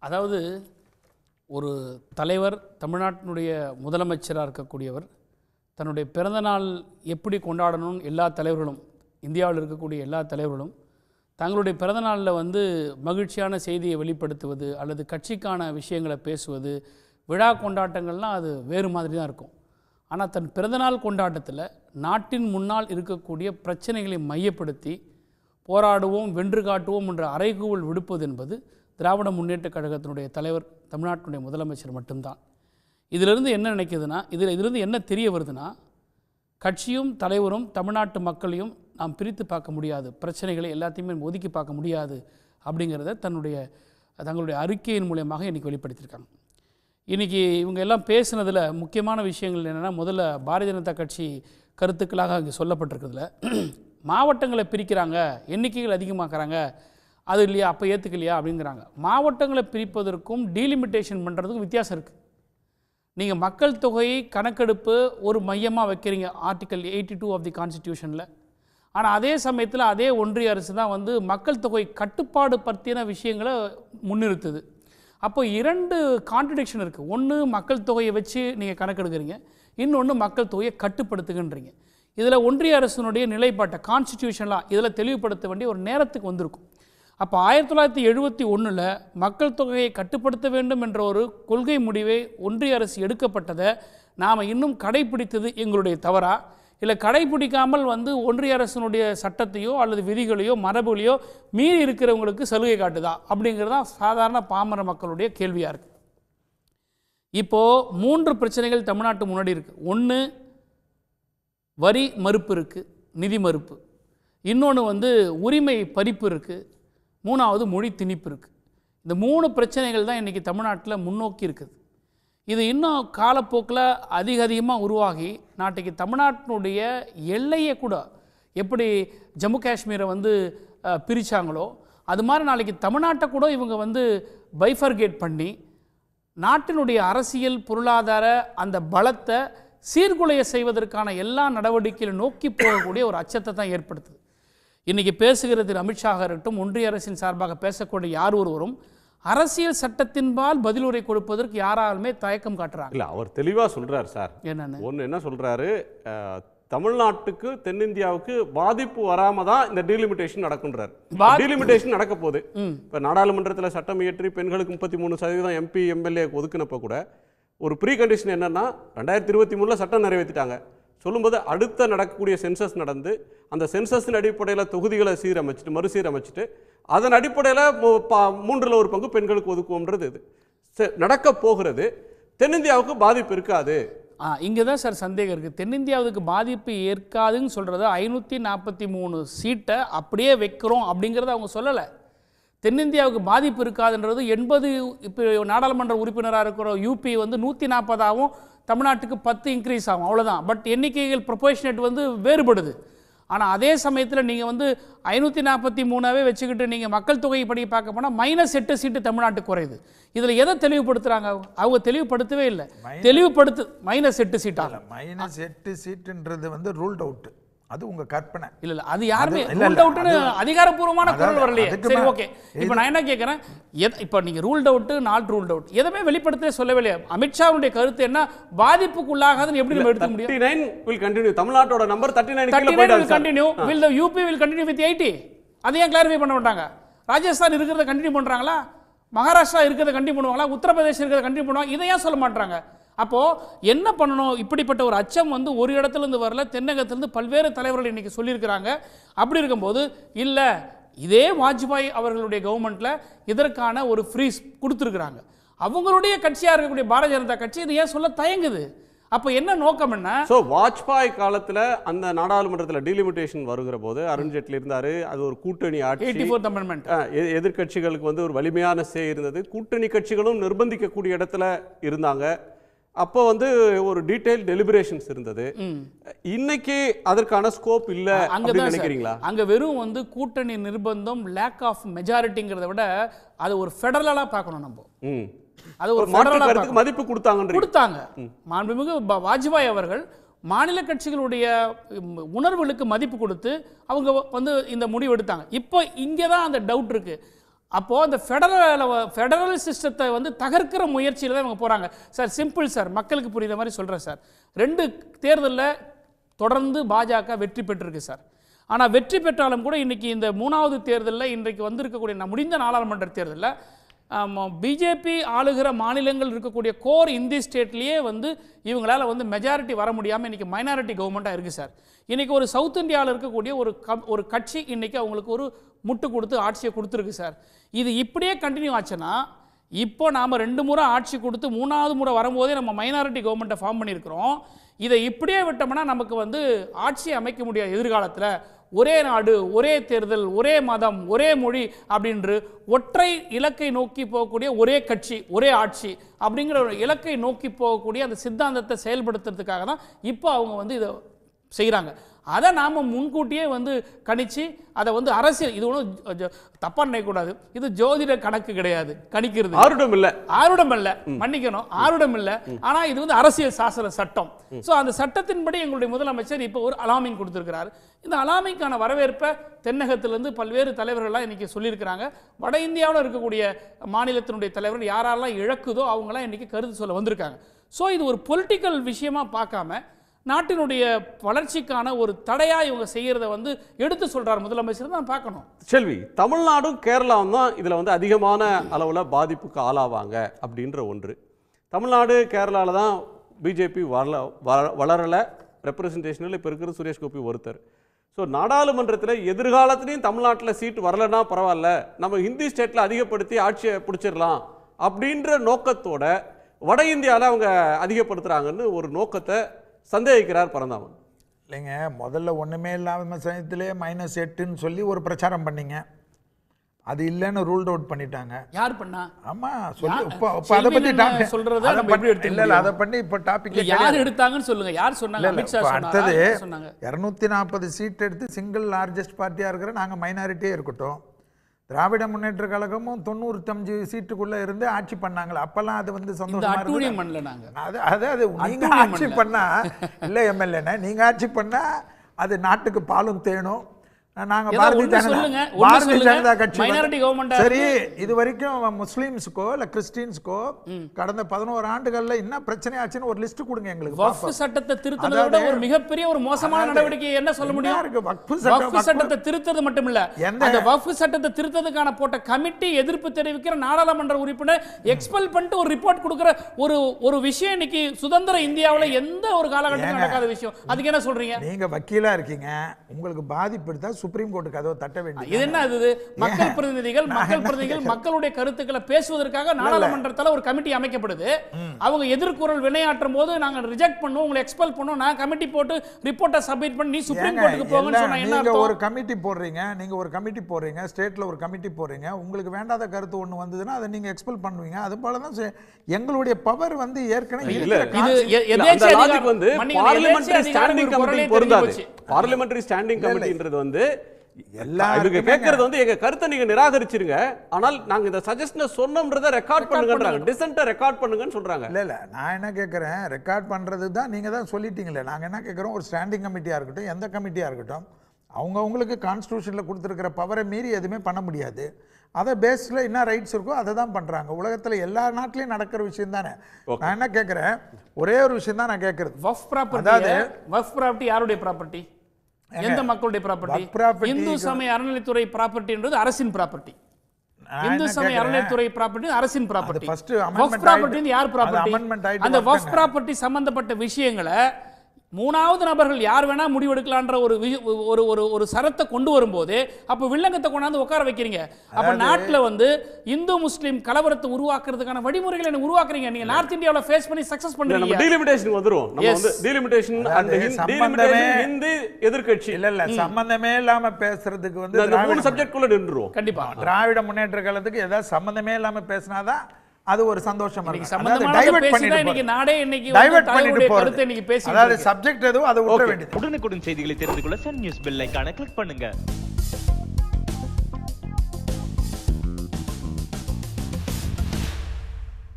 அதாவது ஒரு தலைவர் தமிழ்நாட்டினுடைய முதலமைச்சராக இருக்கக்கூடியவர் தன்னுடைய பிறந்தநாள் எப்படி கொண்டாடணும்னு எல்லா தலைவர்களும் இந்தியாவில் இருக்கக்கூடிய எல்லா தலைவர்களும் தங்களுடைய பிறந்தநாளில் மகிழ்ச்சியான செய்தியை வெளிப்படுத்துவது அல்லது கட்சிக்கான விஷயங்களை பேசுவது விழா கொண்டாட்டங்கள்லாம் அது வேறு மாதிரி தான் இருக்கும். ஆனால் தன் பிறந்தநாள் கொண்டாட்டத்தில் நாட்டின் முன்னால் இருக்கக்கூடிய பிரச்சனைகளை மையப்படுத்தி போராடுவோம் வென்று காட்டுவோம் என்ற அறைகூவல் விடுப்பது என்பது திராவிட முன்னேற்றக் கழகத்தினுடைய தலைவர் தமிழ்நாட்டினுடைய முதலமைச்சர் மட்டும்தான். இதிலிருந்து என்ன நினைக்குதுன்னா இதிலிருந்து என்ன தெரிய வருதுன்னா கட்சியும் தலைவரும் தமிழ்நாட்டு மக்களையும் நாம் பிரித்து பார்க்க முடியாது, பிரச்சனைகளை எல்லாத்தையுமே ஒதுக்கி பார்க்க முடியாது அப்படிங்கிறத தங்களுடைய அறிக்கையின் மூலமாக இன்றைக்கி வெளிப்படுத்தியிருக்காங்க. இன்றைக்கி இவங்க எல்லாம் பேசுனதில் முக்கியமான விஷயங்கள் என்னென்னா, முதல்ல பாரதிய ஜனதா கட்சி கருத்துக்களாக அங்கே சொல்லப்பட்டிருக்கிறதுல மாவட்டங்களை பிரிக்கிறாங்க, எண்ணிக்கைகள் அதிகமாக்குறாங்க, அது இல்லையா அப்போ ஏற்றுக்கலையா அப்படிங்கிறாங்க. மாவட்டங்களை பிரிப்பதற்கும் டீலிமிட்டேஷன் பண்ணுறதுக்கும் வித்தியாசம் இருக்குது. நீங்கள் மக்கள் தொகையை கணக்கெடுப்பு ஒரு மையமாக வைக்கிறீங்க ஆர்டிக்கல் 82 ஆஃப் தி கான்ஸ்டிடியூஷனில். ஆனால் அதே சமயத்தில் அதே ஒன்றிய அரசு தான் மக்கள் தொகை கட்டுப்பாடு பற்றின விஷயங்களை முன்னிறுத்துது. அப்போ இரண்டு கான்ட்ரடிக்ஷன் இருக்குது. ஒன்று மக்கள் தொகையை வச்சு நீங்கள் கணக்கெடுக்கிறீங்க, இன்னொன்று மக்கள் தொகையை கட்டுப்படுத்துகின்றீங்க. இதில் ஒன்றிய அரசினுடைய நிலைப்பாட்டை கான்ஸ்டிடியூஷனலாக இதில் தெளிவுபடுத்த வேண்டிய ஒரு நேரத்துக்கு வந்திருக்கும். அப்போ 1971 மக்கள் தொகையை கட்டுப்படுத்த வேண்டும் என்ற ஒரு கொள்கை முடிவை ஒன்றிய அரசு எடுக்கப்பட்டதை நாம் இன்னும் கடைபிடித்தது எங்களுடைய தவறா, இல்லை கடைபிடிக்காமல் ஒன்றிய அரசினுடைய சட்டத்தையோ அல்லது விதிகளையோ மரபுகளையோ மீறி இருக்கிறவங்களுக்கு சலுகை காட்டுதா அப்படிங்கிறது தான் சாதாரண பாமர மக்களுடைய கேள்வியாக இருக்குது. இப்போது 3 பிரச்சனைகள் தமிழ்நாட்டு முன்னாடி இருக்குது. ஒன்று வரி மறுப்பு இருக்குது, நிதி மறுப்பு. இன்னொன்று உரிமை பறிப்பு இருக்குது. மூணாவது மொழி திணிப்பு இருக்குது. இந்த 3 பிரச்சனைகள் தான் இன்றைக்கி தமிழ்நாட்டில் முன்னோக்கி இருக்குது. இது இன்னும் காலப்போக்கில் அதிகமாக உருவாகி நாட்டுக்கு தமிழ்நாட்டினுடைய எல்லையை கூட எப்படி ஜம்மு காஷ்மீரை பிரித்தாங்களோ அது மாதிரி நாளைக்கு தமிழ்நாட்டை கூட இவங்க பைஃபர்கேட் பண்ணி நாட்டினுடைய அரசியல் பொருளாதார அந்த பலத்தை சீர்குலைய செய்வதற்கான எல்லா நடவடிக்கைகளும் நோக்கி போகக்கூடிய ஒரு அச்சத்தை தான் ஏற்படுத்துது. இன்றைக்கி பேசுகிற திரு அமித்ஷா இருக்கட்டும், ஒன்றிய அரசின் சார்பாக பேசக்கூடிய யார் ஒருவரும் அரசியல் சட்டத்தின்பால் பதிலுரை கொடுப்பதற்கு யாராலுமே தயக்கம் காட்டுறாங்க. இல்லை, அவர் தெளிவாக சொல்கிறார் சார். ஒன்று என்ன சொல்கிறாரு, தமிழ்நாட்டுக்கு தென்னிந்தியாவுக்கு பாதிப்பு வராம தான் இந்த டீலிமிட்டேஷன் நடக்குன்றார். டீலிமிட்டேஷன் நடக்க போகுது. இப்போ நாடாளுமன்றத்தில் சட்டம் இயற்றி பெண்களுக்கு 33% எம்பி எம்எல்ஏ ஒதுக்குனப்போ கூட ஒரு ப்ரீ கண்டிஷன் என்னன்னா 2023 சட்டம் நிறைவேற்றிட்டாங்க. சொல்லும்போது அடுத்த நடக்கக்கூடிய சென்சஸ் நடந்து அந்த சென்சஸின் அடிப்படையில் தொகுதிகளை மறுசீரமைச்சிட்டு அதன் அடிப்படையில் 3 1 பங்கு பெண்களுக்கு ஒதுக்குவோம்ன்றது இது நடக்க போகிறது. தென்னிந்தியாவுக்கு பாதிப்பு இருக்காது. இங்கே தான் சார் சந்தேகம் இருக்குது. தென்னிந்தியாவுக்கு பாதிப்பு ஏற்காதுன்னு சொல்கிறது 543 சீட்டை அப்படியே வைக்கிறோம் அப்படிங்கிறத அவங்க சொல்லலை. தென்னிந்தியாவுக்கு பாதிப்பு இருக்காதுன்றது 80 இப்போ நாடாளுமன்ற உறுப்பினராக இருக்கிற யூபி 140ஆகவும் தமிழ்நாட்டுக்கு 10 இன்க்ரீஸ் ஆகும், அவ்வளோதான். பட் எண்ணிக்கைகள் ப்ரொபோர்ஷனேட் வேறுபடுது. ஆனால் அதே சமயத்தில் நீங்கள் 543ஆவே வச்சுக்கிட்டு நீங்கள் மக்கள் தொகை படி பார்க்க போனால் -8 சீட்டு தமிழ்நாட்டுக்கு குறையுது. இதில் எதை தெளிவுபடுத்துகிறாங்க? அவங்க தெளிவுபடுத்தவே இல்லை. -8 சீட்டாக -8 சீட்டுன்றது ரூல்ட் அவுட். அது உங்க கற்பனை. இல்ல அது யாருமே ரூல்ட் அவுட்னு அதிகாரப்பூர்வமான குரல் வரலையே. சரி, ஓகே. இப்போ நான் என்ன கேட்குறேன், இப்போ நீங்க ruled out not ruled out எதுவுமே வெளிப்படுத்தவே சொல்லவே இல்லையா? அமித்ஷாவுடைய கருத்து என்ன, பாதிப்புக்குள்ளாகாதுன்னு எப்படி நம்ம எடுக்க முடியும்? 39 will continue. தமிழ்நாட்டோட number 39 will continue. Will the UP will continue with 80? அதை ஏன் கிளாரிஃபை பண்ண மாட்டாங்க? ராஜஸ்தான் இருக்கிறத கண்டினியூ பண்றாங்களா, மகாராஷ்டிரா இருக்கிறத கண்டினியூ பண்ணுவாங்களா, உத்தரப்பிரதேசம் இருக்கிறத கண்டினியூ பண்ணுவாங்க? இதை ஏன் சொல்ல மாட்டாங்க? அப்போது என்ன பண்ணணும்? இப்படிப்பட்ட ஒரு அச்சம் ஒரு இடத்துலேருந்து வரல, தென்னகத்திலேருந்து பல்வேறு தலைவர்கள் இன்றைக்கி சொல்லியிருக்கிறாங்க. அப்படி இருக்கும்போது இல்லை, இதே வாஜ்பாய் அவர்களுடைய கவர்மெண்ட்டில் இதற்கான ஒரு ஃப்ரீஸ் கொடுத்துருக்குறாங்க. அவங்களுடைய கட்சியாக இருக்கக்கூடிய பாரதிய ஜனதா கட்சி இது ஏன் சொல்ல தயங்குது? அப்போ என்ன நோக்கம் என்ன? வாஜ்பாய் காலத்தில் அந்த நாடாளுமன்றத்தில் டீலிமிட்டேஷன் வருகிற போது அருண்ஜேட்லி இருந்தார். அது ஒரு கூட்டணி ஆட்சி, 84th amendment. எதிர்கட்சிகளுக்கு ஒரு வலிமையான சே இருந்தது. கூட்டணி கட்சிகளும் நிர்பந்திக்கக்கூடிய இடத்துல இருந்தாங்க. அப்போ ஒரு டீடைல் டெலிபரேஷன்ஸ் இருந்தது. இன்னைக்கு அதற்கான ஸ்கோப் இல்ல அப்படி நினைக்கிறீங்களா? அங்க வெறும் கூட்டணி நிர்பந்தம், லேக் ஆஃப் மெஜாரிட்டிங்கிறத விட அது ஒரு ஃபெடரலா பார்க்கணும். நம்ம அது ஒரு ஃபெடரலுக்கு மதிப்பு கொடுத்தாங்க. மாண்புமிகு வாஜ்பாய் அவர்கள் மாநில கட்சிகளுடைய உணர்வுகளுக்கு மதிப்பு கொடுத்து அவங்க இந்த முடிவு எடுத்தாங்க. இப்போ இங்கே தான் அந்த டவுட் இருக்கு. அப்போது அந்த ஃபெடரல் சிஸ்டத்தை வந்து தகர்க்கிற முயற்சியில் தான் இவங்க போகிறாங்க. சார் சிம்பிள் சார், மக்களுக்கு புரியுற மாதிரி சொல்கிறேன் சார். 2 தேர்தலில் தொடர்ந்து பாஜக வெற்றி பெற்றிருக்கு சார். ஆனால் வெற்றி பெற்றாலும் கூட இன்றைக்கி இந்த 3வது தேர்தலில் இன்றைக்கு வந்திருக்கக்கூடிய முடிந்த நாடாளுமன்ற தேர்தலில் பிஜேபி ஆளுகிற மாநிலங்கள் இருக்கக்கூடிய கோர் இந்தி ஸ்டேட்லேயே வந்து இவங்களால் வந்து மெஜாரிட்டி வர முடியாமல் இன்றைக்கி மைனாரிட்டி கவர்மெண்ட்டாக இருக்குது சார். இன்றைக்கி ஒரு சவுத் இந்தியாவில் இருக்கக்கூடிய ஒரு கட்சி இன்றைக்கி அவங்களுக்கு ஒரு முட்டு கொடுத்து ஆட்சியை கொடுத்துருக்கு சார். இது இப்படியே கண்டினியூ ஆச்சுன்னா இப்போ நாம் 2 முறை ஆட்சி கொடுத்து 3வது முறை வரும்போதே நம்ம மைனாரிட்டி கவர்மெண்ட்டை ஃபார்ம் பண்ணியிருக்கிறோம். இதை இப்படியே விட்டோம்னா நமக்கு வந்து ஆட்சி அமைக்க முடியாது. எதிர்காலத்தில் ஒரே நாடு, ஒரே தேர்தல், ஒரே மதம், ஒரே மொழி அப்படின்று ஒற்றை இலக்கை நோக்கி போகக்கூடிய ஒரே கட்சி, ஒரே ஆட்சி அப்படிங்கிற ஒரு இலக்கை நோக்கி போகக்கூடிய அந்த சித்தாந்தத்தை செயல்படுத்துறதுக்காக தான் இப்போ அவங்க வந்து இதை செய்கிறாங்க. அதை நாம் முன்கூட்டியே வந்து கணிச்சு அதை வந்து அரசியல், இது ஒன்றும் தப்பா நினைக்கக்கூடாது, இது ஜோதிட கணக்கு கிடையாது, கணிக்கிறது ஆருடம் இல்லை, மன்னிக்கணும், ஆருடம் இல்லை. ஆனால் இது வந்து அரசியல் சாசன சட்டம். ஸோ அந்த சட்டத்தின்படி எங்களுடைய முதலமைச்சர் இப்போ ஒரு அலாமிங் கொடுத்துருக்கிறார். இந்த அலாமிங்கான வரவேற்பை தென்னகத்திலிருந்து பல்வேறு தலைவர்கள்லாம் இன்றைக்கி சொல்லியிருக்கிறாங்க. வட இந்தியாவில் இருக்கக்கூடிய மாநிலத்தினுடைய தலைவர்கள் யாரெல்லாம் இழக்குதோ அவங்களாம் இன்றைக்கி கருத்து சொல்ல வந்திருக்காங்க. ஸோ இது ஒரு பொலிட்டிக்கல் விஷயமா பார்க்காம நாட்டினுடைய வளர்ச்சிக்கான ஒரு தடையா இவங்க செய்யறத வந்து எடுத்து சொல்றார் முதலமைச்சர் தான் பார்க்கணும். செல்வி, தமிழ்நாடும் கேரளாவும் தான் இதுல வந்து அதிகமான அளவுல பாதிப்புக்கு ஆளாவாங்க அப்படின்ற ஒன்று. தமிழ்நாடு கேரளால தான் பிஜேபி வளரல, ரெப்ரசன்டேஷனில் இப்போ இருக்கிற சுரேஷ் கோபி ஒருத்தர். ஸோ நாடாளுமன்றத்தில் எதிர்காலத்துலேயும் தமிழ்நாட்டில் சீட்டு வரலன்னா பரவாயில்ல, நம்ம ஹிந்தி ஸ்டேட்டில் அதிகப்படுத்தி ஆட்சியை பிடிச்சிடலாம் அப்படின்ற நோக்கத்தோட வட இந்தியாவில் அவங்க அதிகப்படுத்துகிறாங்கன்னு ஒரு நோக்கத்தை சந்தேகிக்கிறார் பரந்தாமன். இல்லைங்க, முதல்ல ஒன்றுமே இல்லாத சமயத்திலே -8ன்னு சொல்லி ஒரு பிரச்சாரம் பண்ணீங்க. அது இல்லைன்னு ரூல்ட் அவுட் பண்ணிட்டாங்க. யார் பண்ணா? ஆமா, சொல்லி இப்போ அதை பற்றி டாபிக் சொல்கிறத இல்லை, அதை பண்ணி இப்போ டாபிக் யார் எடுத்தாங்கன்னு சொல்லுங்க. யார் சொன்னாங்க? அடுத்தது 240 சீட் எடுத்து சிங்கிள் லார்ஜஸ்ட் பார்ட்டியாக இருக்கிற நாங்கள் மைனாரிட்டியே இருக்கட்டும். திராவிட முன்னேற்ற கழகமும் 95 சீட்டுக்குள்ள இருந்து ஆட்சி பண்ணாங்களா, அப்பெல்லாம் அது வந்து சந்தோஷமா அது நீங்க ஆட்சி பண்ணா இல்ல எம்எல்ஏ, நீங்க ஆட்சி பண்ணா அது நாட்டுக்கு பாலும் தேனும். நாங்க பாரதிய ஜனதா கட்சி சரி, இது வரைக்கும் முஸ்லிம்ஸ்க்கோ இல்ல கிறிஸ்டியன்ஸ்க்கோ கடந்த 11 ஆண்டுகள்ல என்ன பிரச்சனை ஆச்சுன்னு ஒரு லிஸ்ட் கொடுங்க எங்களுக்கு. வக்ஃப் சட்டத்தை திருத்தறதை விட ஒரு மிகப்பெரிய ஒரு மோசமான நடவடிக்கை என்ன சொல்ல முடியும்? வக்ஃப் சட்டத்தை திருத்தறது மட்டும் இல்ல, அந்த வக்ஃப் சட்டத்தை திருத்ததுக்கான போட்ட கமிட்டி எதிர்ப்பு தெரிவிக்கிற நாடாளுமன்ற உறுப்பினர் எக்ஸ்பெல் பண்ணிட்டு ஒரு ரிப்போர்ட் கொடுக்கிற ஒரு விஷயம் இன்னைக்கு சுதந்திர இந்தியாவுல எந்த ஒரு காலகட்டத்திலும் நடக்காத விஷயம். அதுக்கு என்ன சொல்றீங்க? நீங்க வக்கீலா இருக்கீங்க, உங்களுக்கு பாதிப்பு எடுத்தா சுப்ரீம் கோர்ட் கதவை தட்ட வேண்டியது. இது என்ன? அது மக்கள் பிரதிநிதிகள் மக்களுடைய கருத்துக்களை பேசுவதற்காக நாடாளுமன்றத்தில் ஒரு கமிட்டி அமைக்கப்படுது. அவங்க எதிர்குரல் வினையாற்றும் போது நாங்க ரிஜெக்ட் பண்ணுவோம், உங்களை எக்ஸ்பெல் பண்ணுவோம், நான் கமிட்டி போட்டு ரிப்போர்ட்டை சப்மிட் பண்ணி சுப்ரீம் கோர்ட்டுக்கு போங்கன்னு சொன்னா என்ன அர்த்தம்? ஒரு கமிட்டி போடுறீங்க, ஸ்டேட்ல ஒரு கமிட்டி போடுறீங்க, உங்களுக்கு வேண்டாத கருத்து ஒண்ணு வந்ததுன்னா அதை நீங்க எக்ஸ்பெல் பண்ணுவீங்க. அது போல தான் எங்களுடைய பவர் வந்து ஏற்கனவே பார்லிமெண்டரி ஸ்டாண்டிங் கமிட்டின்றது வந்து இவங்க கேட்கறது வந்து எங்க கருத்தை நீங்க நிராகரிச்சிருங்க, ஆனால் நாங்க இந்த சஜஷனை சொன்னோம்ன்றத ரெக்கார்ட் பண்ணுங்கன்றாங்க, டிசென்ட்டை ரெக்கார்ட் பண்ணுங்கன்னு சொல்றாங்க. இல்ல நான் என்ன கேட்கறேன், ரெக்கார்ட் பண்றது தான் நீங்க தான் சொல்லிட்டீங்களே. நாங்க என்ன கேட்கறோம், ஒரு ஸ்டாண்டிங் கமிட்டியா இருக்கட்டும், எந்த கமிட்டியா இருக்கட்டும், அவங்களுக்கு கான்ஸ்டிடியூஷன்ல கொடுத்துருக்கிற பவரை மீறி எதுவுமே பண்ண முடியாது. அதை பேஸ்ல என்ன ரைட்ஸ் இருக்கோ அதை தான் பண்றாங்க. உலகத்துல எல்லா நாட்டிலையும் நடக்கிற விஷயம் தானே. நான் என்ன கேட்கறேன், ஒரே ஒரு விஷயம் தான் நான் கேட்கறது. வக்ஃப் ப்ராப்பர்ட்டி யாருடைய ப்ராப்பர்ட்டி? எந்த மக்களுடைய ப்ராப்பர்ட்டி? இந்து சமய அறநிலைத்துறை ப்ராப்பர்ட்டின்றது அரசின் ப்ராப்பர்ட்டி. இந்து சமய அறநிலைத்துறை ப்ராப்பர்ட்டி அரசின் ப்ராப்பர்ட்டி. வக்ஃப் ப்ராப்பர்ட்டி யார் ப்ராப்பர்ட்டி? அந்த வக்ஃப் ப்ராப்பர்ட்டி சம்பந்தப்பட்ட விஷயங்களை 3வது நபர்கள் யார் வேணா முடிவெடுக்கலான்ற ஒரு சரத்தை கொண்டு வரும்போது அப்ப வில்லங்கத்தை கொண்டாந்து உட்கார வைக்கிறீங்க. அப்ப நாட்டுல வந்து இந்து முஸ்லிம் கலவரத்தை உருவாக்குறதுக்கான வழிமுறைகளை உருவாக்குறீங்க. நீங்க நார்த் இந்தியாவுல ஃபேஸ் பண்ணி சக்சஸ் பண்றீங்க. நம்ம டீலிமிட்டேஷன் வந்துரும். நம்ம வந்து டீலிமிட்டேஷன் அண்ட் ஹிந்தி எதிர்க்கட்சி இல்ல சம்பந்தமே இல்லாம பேசுறதுக்கு வந்து இந்த மூணு சப்ஜெக்ட் குள்ள நின்றுறோம். கண்டிப்பா திராவிட முன்னேற்ற கழகத்துக்கு ஏதாவது சம்பந்தமே இல்லாம பேசினாதான் அது ஒரு சந்தோஷம். உடனுக்குடன் செய்திகளை தெரிந்து கொள்ள சன் நியூஸ் பெல் ஐகானை கிளிக் பண்ணுங்க.